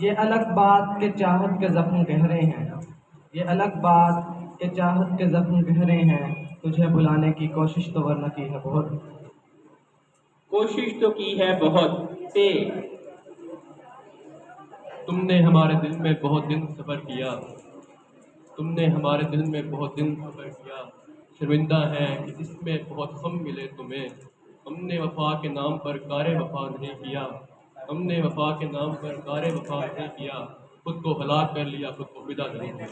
یہ الگ بات کہ چاہت کے زخم گہرے ہیں، یہ الگ بات کہ چاہت کے زخم گہرے ہیں، تجھے بلانے کی کوشش تو ورنہ کی ہے بہت، کوشش تو کی ہے بہت تے تم نے ہمارے دل میں بہت دن سفر کیا، تم نے ہمارے دل میں بہت دن سفر کیا، شرمندہ ہے کہ اس میں بہت غم ملے تمہیں، ہم نے وفا کے نام پر کار وفا نہیں کیا، ہم نے وفا کے نام پر کار وفا نہیں کیا، خود کو ہلاک کر لیا خود کو فدا نہیں کیا،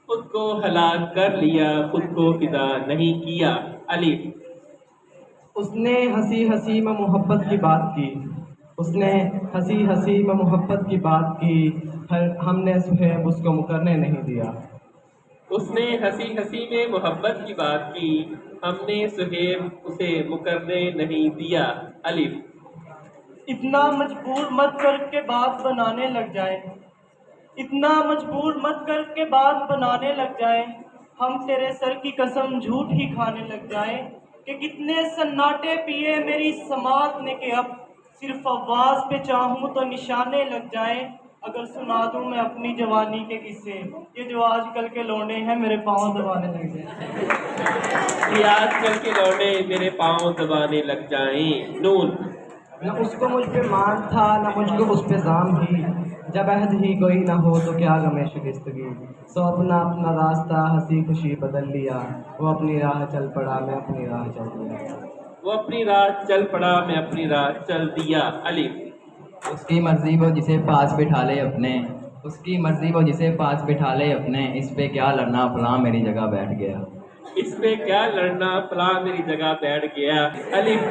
خود کو ہلاک کر لیا خود کو فدا نہیں کیا۔ الف اس نے ہنسی ہنسی میں محبت کی بات کی، اس نے ہنسی ہنسی میں محبت کی بات کی، ہم نے سہیب اس کو مکرنے نہیں دیا، اس نے ہنسی ہنسی میں محبت کی بات کی، ہم نے سہیب اسے مکرنے نہیں دیا۔ الف اتنا مجبور مت کر کے بات بنانے لگ جائیں، اتنا مجبور مت کر کے بات بنانے لگ جائیں، ہم تیرے سر کی قسم جھوٹ ہی کھانے لگ جائیں، کہ کتنے سناٹے پیے میری سماعت نے کہ اب صرف آواز پہ چاہوں تو نشانے لگ جائیں، اگر سنا دوں میں اپنی جوانی کے قصے، یہ جو آج کل کے لونے ہیں میرے پاؤں دبانے لگ جائیں، یہ آج کل کے لوٹے میرے پاؤں دبانے لگ جائیں۔ نون نہ اس کو مجھ پہ مان تھا نہ مجھ کو اس پہ ظام ہی، جب عہد ہی کوئی نہ ہو تو کیا غم شکستگی، سو اپنا اپنا راستہ ہنسی خوشی بدل لیا، وہ اپنی راہ چل پڑا میں اپنی راہ چل دیا، وہ اپنی راہ چل پڑا میں اپنی راہ چل دیا۔ الف اس کی مرضی وہ جسے پاس بٹھا لے اپنے، اس کی مرضی وہ جسے پاس بٹھا لے اپنے، اس پہ کیا لڑنا فلاں میری جگہ بیٹھ گیا، اس پہ کیا لڑنا فلاں میری جگہ بیٹھ گیا۔ الف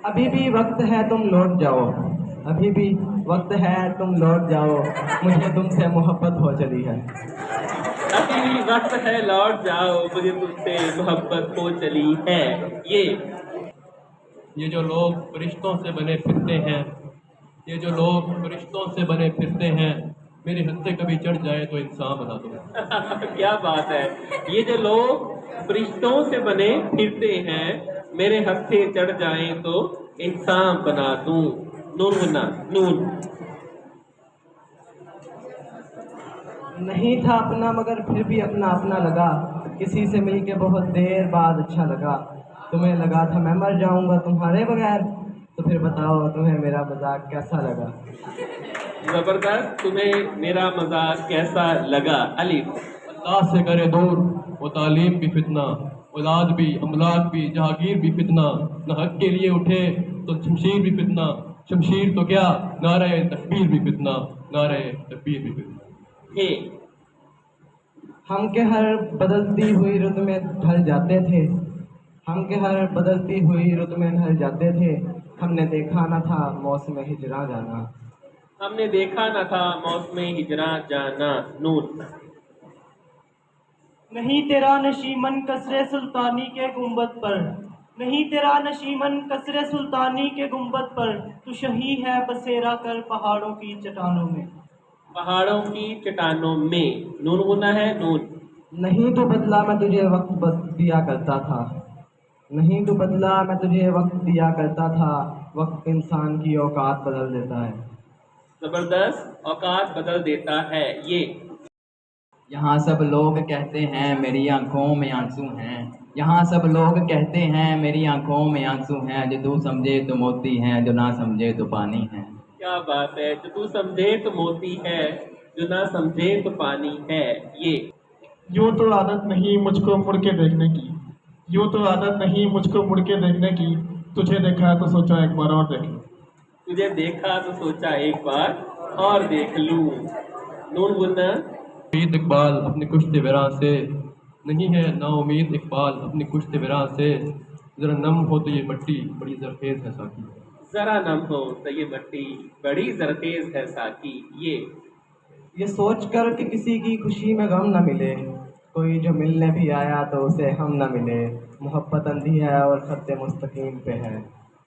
ابھی بھی وقت ہے تم لوٹ جاؤ، ابھی بھی وقت ہے تم لوٹ جاؤ، مجھے تم سے محبت ہو چلی ہے، ابھی بھی وقت ہے لوٹ جاؤ مجھے تم سے محبت ہو چلی ہے۔ یہ جو لوگ فرشتوں سے بنے پھرتے ہیں، یہ جو لوگ فرشتوں سے بنے پھرتے ہیں، میرے حد سے کبھی چڑھ جائے تو انسان بنا دو، کیا بات ہے، یہ جو لوگ فرشتوں سے بنے پھرتے ہیں میرے ہاتھ سے چڑھ جائیں تو انسان بنا دوں۔ نون گنا نون نہیں تھا اپنا مگر پھر بھی اپنا اپنا لگا، کسی سے مل کے بہت دیر بعد اچھا لگا، تمہیں لگا تھا میں مر جاؤں گا تمہارے بغیر، تو پھر بتاؤ تمہیں میرا مذاق کیسا لگا، زبردست، تمہیں میرا مزاج کیسا لگا۔ الف اللہ سے کرے دور وہ تعلیم بھی فتنہ، اولاد بھی املاک بھی جہانگیر بھی فتنہ، نہ حق کے لیے اٹھے تو شمشیر بھی فتنہ، شمشیر تو کیا نعرہ تکبیر بھی فتنہ، نعرہ تکبیر بھی فتنہ، ہے ہم کے ہر بدلتی ہوئی رت میں ڈھل جاتے تھے، ہم کے ہر بدلتی ہوئی رت میں ڈھل جاتے تھے، ہم نے دیکھا نہ تھا موسم ہجراں جانا، ہم نے دیکھا نہ تھا موسم ہجراں جانا۔ نون نہیں تیرا نشیمن قصر سلطانی کے گنبد پر، نہیں تیرا نشیمن قصر سلطانی کے گنبد پر، تو شہی ہے بسیرا کر پہاڑوں کی چٹانوں میں، پہاڑوں کی چٹانوں میں۔ نون گنا ہے نون نہیں تو بدلا میں تجھے وقت بس دیا کرتا تھا، نہیں تو بدلا میں تجھے وقت دیا کرتا تھا، وقت انسان کی اوقات بدل دیتا ہے، زبردست، اوقات بدل دیتا ہے۔ یہ یہاں سب لوگ کہتے ہیں میری آنکھوں میں آنسو ہیں، یہاں سب لوگ کہتے ہیں میری آنکھوں میں آنسو ہیں، جو تو سمجھے تو موتی ہیں جو نہ سمجھے تو پانی ہیں، کیا بات ہے، جو تو سمجھے تو موتی ہے جو نہ سمجھے تو پانی ہے۔ یہ یوں تو عادت نہیں مجھ کو مڑ کے دیکھنے کی، یوں تو عادت نہیں مجھ کو مڑ کے دیکھنے کی، تجھے دیکھا تو سوچا ایک بار اور دیکھ لوں، تجھے دیکھا تو سوچا ایک بار اور دیکھ لوں۔ نون گنا امید اقبال اپنی کشت ویراں سے، نہیں ہے نا امید اقبال اپنی کشت ویراں سے، ذرا نم ہو تو یہ مٹی بڑی زرخیز ہے ساقی، ذرا نم ہو تو یہ مٹی بڑی زرخیز ہے ساقی۔ یہ سوچ کر کہ کسی کی خوشی میں غم نہ ملے، کوئی جو ملنے بھی آیا تو اسے ہم نہ ملے، محبت اندھی ہے اور خط مستقیم پہ ہے،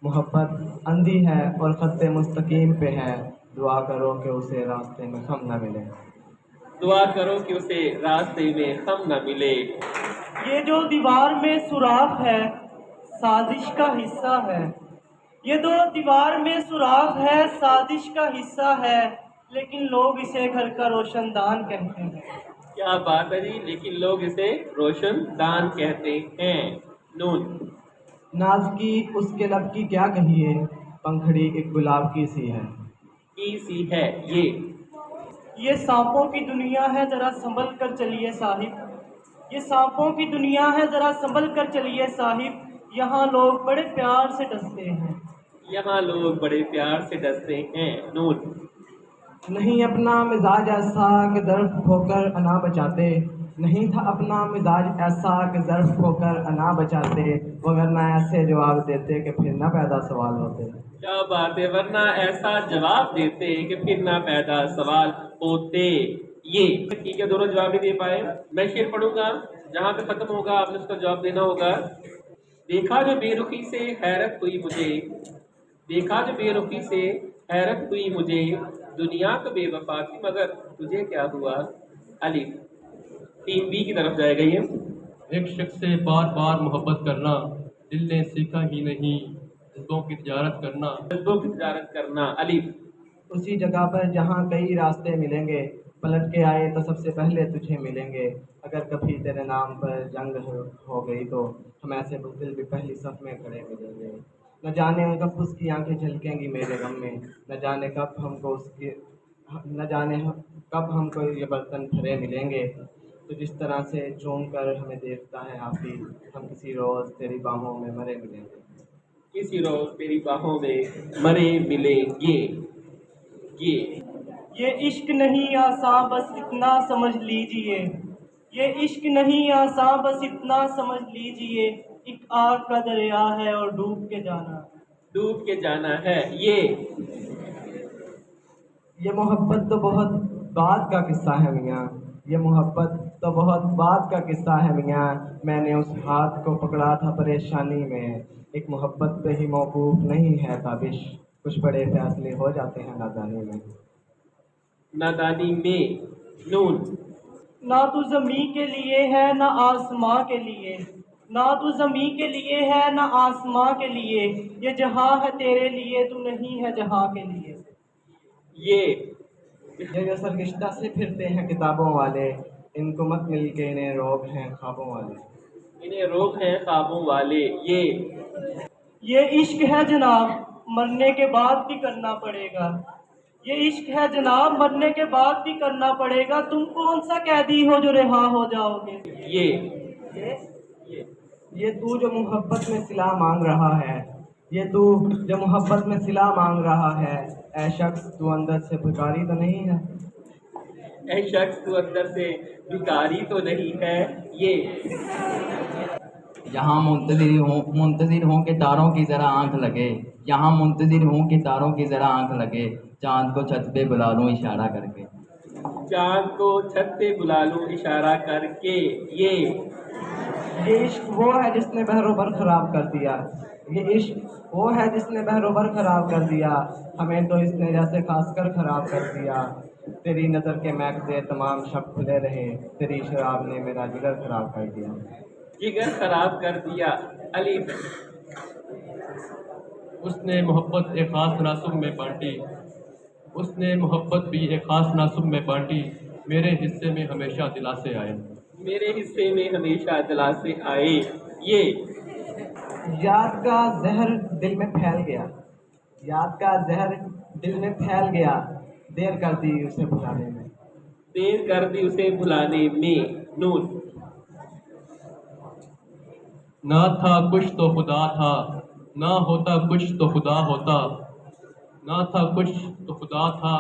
محبت اندھی ہے اور خط مستقیم پہ ہے، دعا کرو کہ اسے راستے میں ہم نہ ملے، دعا کرو کہ اسے راستے میں ہم نہ ملے۔ یہ جو دیوار میں سوراخ ہے سازش کا حصہ ہے، یہ دو دیوار میں سوراخ ہے، سازش کا حصہ ہے، لیکن لوگ اسے گھر کا روشن دان کہتے ہیں۔ کیا بات ہے جی، لیکن لوگ اسے روشن دان کہتے ہیں۔ نون ناز کی اس کے لب کی کیا کہیے، پنکھڑی ایک گلاب کی سی ہے۔ کی سی ہے یہ سانپوں کی دنیا ہے، ذرا سنبھل کر چلیے صاحب، یہ سانپوں کی دنیا ہے، ذرا سنبھل کر چلیے صاحب، یہاں لوگ بڑے پیار سے ڈستے ہیں۔ یہاں لوگ بڑے پیار سے ڈستے ہیں۔ نون نہیں اپنا مزاج ایسا کہ ظرف کھو کر انا بچاتے، نہیں تھا اپنا مزاج ایسا کہ ظرف کھو کر انا بچاتے، وگرنہ ایسے جواب دیتے کہ پھر نہ پیدا سوال ہوتے۔ کیا بات ہے، ورنہ ایسا جواب دیتے کہ پھر نہ پیدا سوال ہوتے۔ یہ ٹھیک ہے، دونوں جواب نہیں دے پائے۔ میں شعر پڑھوں گا، جہاں پہ ختم ہوگا آپ نے اس کا جواب دینا ہوگا۔ دیکھا جو بے رخی سے حیرت ہوئی مجھے، دیکھا جو بے رخی سے حیرت ہوئی مجھے، دنیا تو بے وفا تھی مگر تجھے کیا ہوا؟ الف ٹیم بی کی طرف جائے گا یہ۔ ایک شخص سے بار بار محبت کرنا دل نے سیکھا ہی نہیں، جذبوں کی تجارت کرنا۔ جذبوں کی تجارت کرنا۔ الف اسی جگہ پر جہاں کئی راستے ملیں گے، پلٹ کے آئے تو سب سے پہلے تجھے ملیں گے، اگر کبھی تیرے نام پر جنگ ہو گئی تو ہم ایسے بزدل بھی پہلی صف میں کھڑے ملیں گے۔ نہ جانے کب اس کی آنکھیں جھلکیں گی میرے غم میں، نہ جانے کب ہم کو یہ برتن بھرے ملیں گے، تو جس طرح سے چوم کر ہمیں دیکھتا ہے حافظ، ہم کسی روز تیری باہوں میں مرے ملیں گے۔ کسی روز تیری باہوں میں مرے ملیں گے۔ یہ عشق نہیں آساں بس اتنا سمجھ لیجئے، یہ عشق نہیں آساں بس اتنا سمجھ لیجئے، ایک آگ کا دریا ہے اور ڈوب کے جانا۔ ڈوب کے جانا ہے۔ یہ محبت تو بہت بات کا قصہ ہے میاں، یہ محبت تو بہت بات کا قصہ ہے میاں، میں نے اس ہاتھ کو پکڑا تھا پریشانی میں، ایک محبت پہ ہی موقوف نہیں ہے تابش، کچھ بڑے فیصلے ہو جاتے ہیں نادانی میں۔ نادانی میں۔ نون نہ تو زمیں کے لیے ہے نہ آسماں کے لیے، نہ تو زمیں کے لیے ہے نہ آسماں کے لیے، یہ جہاں ہے تیرے لیے تو نہیں ہے جہاں کے لیے۔ یہ جو سرگشتہ سے پھرتے ہیں کتابوں والے، ان کو مت مل کے انہیں روگ ہیں خوابوں والے۔ انہیں روگ ہیں خوابوں والے۔ یہ عشق ہے جناب مرنے کے بعد بھی کرنا پڑے گا، یہ عشق ہے جناب مرنے کے بعد بھی کرنا پڑے گا، تم کون سا قیدی ہو جو رہا ہو جاؤ گے۔ یہ تو جو محبت میں صلہ مانگ رہا ہے، یہ تو جو محبت میں صلہ مانگ رہا ہے، اے شخص تو اندر سے بھکاری تو نہیں ہے؟ اے شخص تو اندر سے بھکاری تو نہیں ہے۔ یہاں منتظر ہوں کہ تاروں کی ذرا آنکھ لگے، یہاں منتظر ہوں کہ تاروں کی ذرا آنکھ لگے، چاند کو چھت پہ بلا لوں اشارہ کر کے۔ چاند کو چھت پہ بلا لوں اشارہ کر کے۔ یہ عشق وہ ہے جس نے بحر و بر خراب کر دیا، یہ عشق وہ ہے جس نے بحر و بر خراب کر دیا، ہمیں تو اس نے جیسے خاص کر خراب کر دیا، تیری نظر کے محکتے تمام شب کھلے رہے، تیری شراب نے میرا جگر خراب کر دیا۔ جگر خراب کر دیا۔ الف اس نے محبت ایک خاص تناسب میں بانٹی، اس نے محبت بھی ایک خاص تناسب میں بانٹی، میرے حصے میں ہمیشہ دلاسے آئے۔ میرے حصے میں ہمیشہ دلاسے آئے۔ یاد کا زہر دل میں پھیل گیا، یاد کا زہر دل میں پھیل گیا، دیر کر دی اسے بھلانے میں۔ دیر کر دی اسے بھلانے میں۔ نون نہ تھا کچھ تو خدا تھا، نہ ہوتا کچھ تو خدا ہوتا، نہ تھا کچھ تو خدا تھا،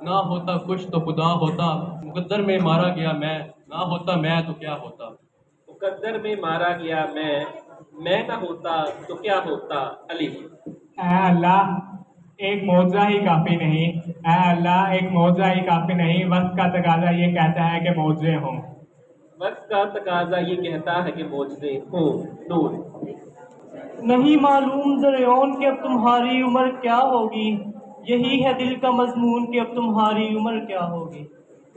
نہ ہوتا کچھ تو خدا ہوتا، مقدر میں مارا گیا میں، نہ ہوتا میں تو کیا ہوتا۔ مقدر میں مارا گیا میں نہ ہوتا تو کیا ہوتا۔ الف اے اللہ ایک معجزہ ہی کافی نہیں، اے اللہ ایک معجزہ ہی کافی نہیں، وقت کا تقاضا یہ کہتا ہے کہ معجزے ہوں۔ وقت کا تقاضا یہ کہتا ہے کہ معجزے ہوں۔ نون نہیں معلوم ذریعون کہ اب تمہاری عمر کیا ہوگی، یہی ہے دل کا مضمون کہ اب تمہاری عمر کیا ہوگی۔